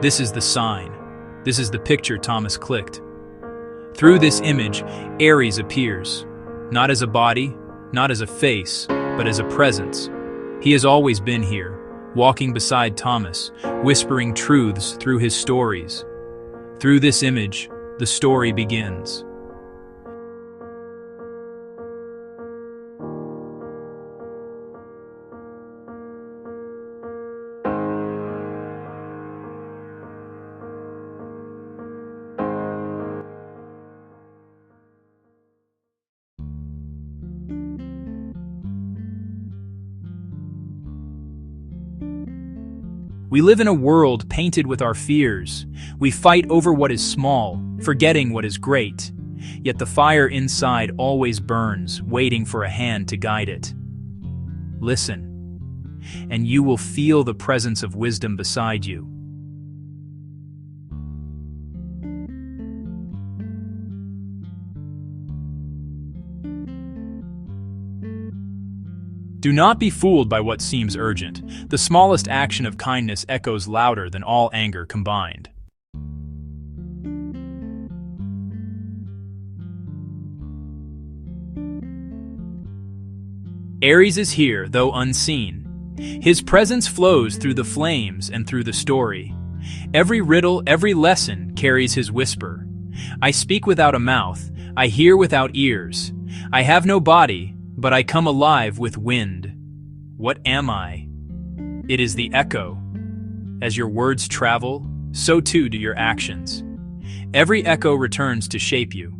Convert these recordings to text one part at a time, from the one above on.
This is the sign. This is the picture Thomas clicked. Through this image, Aries appears, not as a body, not as a face, but as a presence. He has always been here, walking beside Thomas, whispering truths through his stories. Through this image, the story begins. We live in a world painted with our fears. We fight over what is small, forgetting what is great. Yet the fire inside always burns, waiting for a hand to guide it. Listen, and you will feel the presence of wisdom beside you. Do not be fooled by what seems urgent. The smallest action of kindness echoes louder than all anger combined. Aries is here, though unseen. His presence flows through the flames and through the story. Every riddle, every lesson carries his whisper. I speak without a mouth, I hear without ears. I have no body, but I come alive with wind. What am I? It is the echo. As your words travel, so too do your actions. Every echo returns to shape you.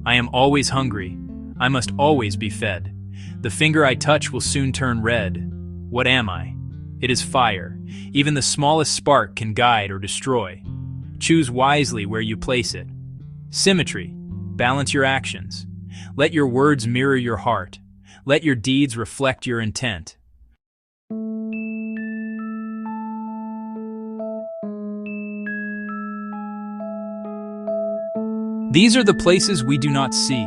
I am always hungry. I must always be fed. The finger I touch will soon turn red. What am I? It is fire. Even the smallest spark can guide or destroy. Choose wisely where you place it. Symmetry. Balance your actions. Let your words mirror your heart. Let your deeds reflect your intent. These are the places we do not see,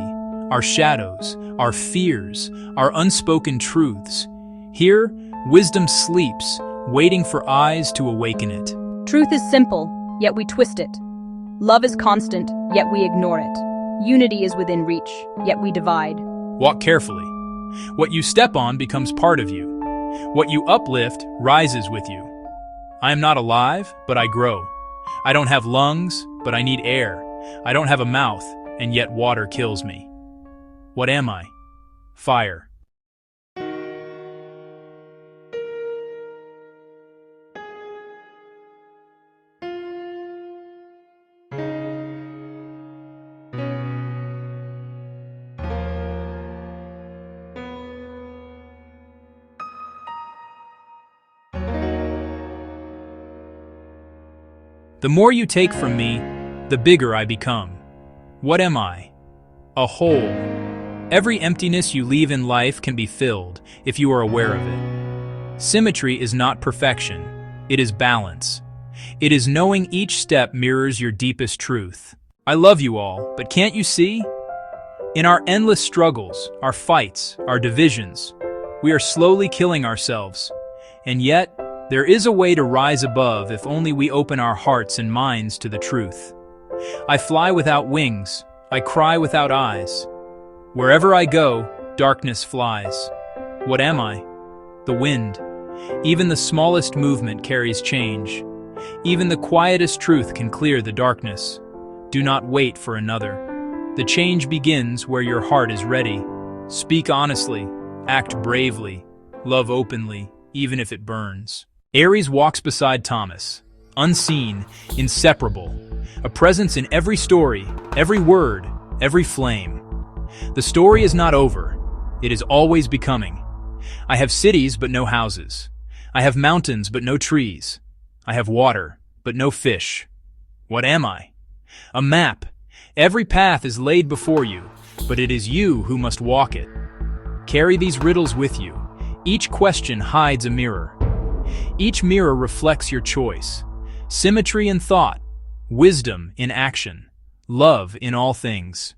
our shadows, our fears, our unspoken truths. Here, wisdom sleeps, waiting for eyes to awaken it. Truth is simple, yet we twist it. Love is constant, yet we ignore it. Unity is within reach, yet we divide. Walk carefully. What you step on becomes part of you. What you uplift rises with you. I am not alive, but I grow. I don't have lungs, but I need air. I don't have a mouth, and yet water kills me. What am I? Fire. The more you take from me, the bigger I become. What am I? A whole. Every emptiness you leave in life can be filled if you are aware of it. Symmetry is not perfection, it is balance. It is knowing each step mirrors your deepest truth. I love you all, but can't you see? In our endless struggles, our fights, our divisions, we are slowly killing ourselves. And yet, there is a way to rise above if only we open our hearts and minds to the truth. I fly without wings, I cry without eyes. Wherever I go, darkness flies. What am I? The wind. Even the smallest movement carries change. Even the quietest truth can clear the darkness. Do not wait for another. The change begins where your heart is ready. Speak honestly, act bravely, love openly, even if it burns. Aries walks beside Thomas, unseen, inseparable, a presence in every story, every word, every flame. The story is not over. It is always becoming. I have cities but no houses. I have mountains but no trees. I have water but no fish. What am I? A map. Every path is laid before you, but it is you who must walk it. Carry these riddles with you. Each question hides a mirror. Each mirror reflects your choice. Symmetry in thought, wisdom in action, love in all things.